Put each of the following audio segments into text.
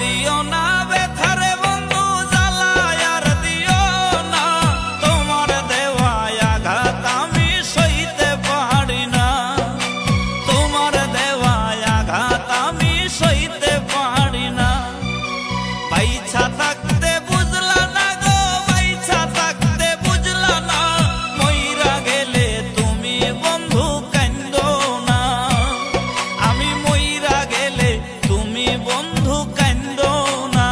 দিও না ব্যথারে বন্ধু জ্বালায় আর দিও না, তোমার দেওয়া আঘাত আমি সইতে পারি না, তোমার দেওয়া আঘাত আমি সইতে পারি না। বাইছা থাকতে বুঝলা না গো, বাইছা থাকতে বুঝলা না, মইরা গেলে তুমি বন্ধু কান্দো না, আমি মইরা গেলে তুমি বন্ধু কান্দো না।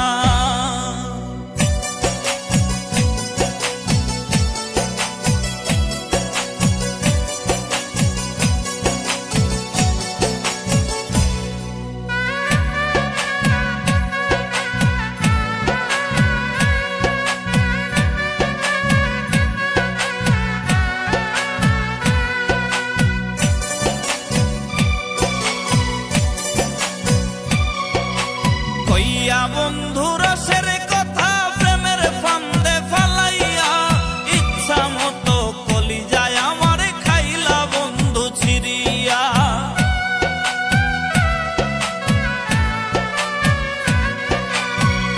কইয়া বন্ধু রসের কথা প্রেমের ফান্দে ফালাইয়া, ইচ্ছা মতো কলিজায় আমার খাইলা বন্ধু ছিড়িয়া।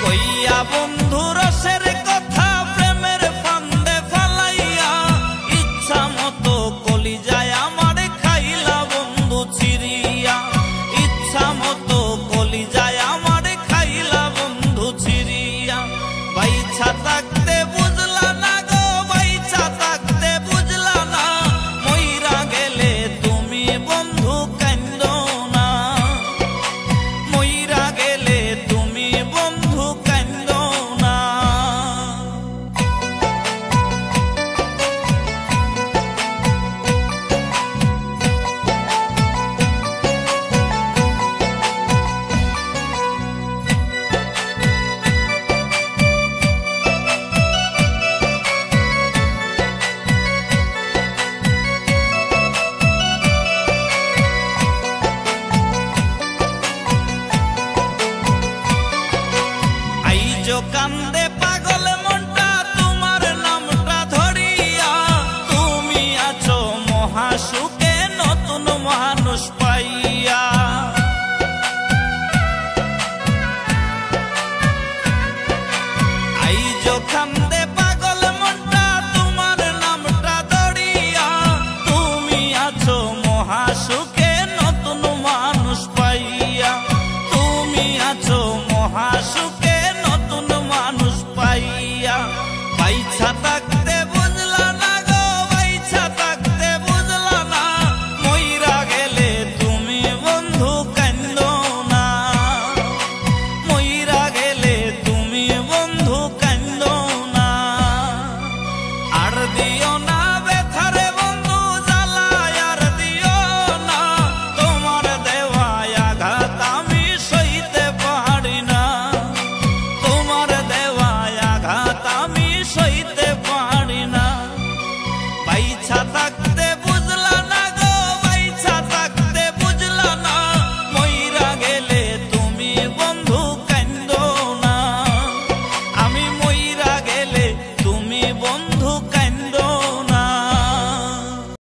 কইয়া বন্ধু রসের কথা প্রেমের ফান্দে ফালাইয়া, ইচ্ছা মতো কলিজায় আমার খাইলা বন্ধু ছিড়িয়া, ইচ্ছা মতো কলিজায় আমার খাইলা বন্ধু ছিড়িয়া। বাইছা থাকতে বুঝলা না গো, বাইছা থাকতে বুঝলা না, মইরা গেলে তুমি বন্ধু কান্দো না, মইরা গেলে তুমি বন্ধু কান্দো না। আইজো কান্দে পাগল মনটা তোমার নামটা ধরিয়া, তুমি আছো মহাসুখে নতুন মানুষ পাইয়া। আইজো কান্দে পাগল মনটা তোমার নামটা ধরিয়া, তুমি আছো মহাসুখে নতুন মানুষ পাইয়া, তুমি আছো মহাসুখ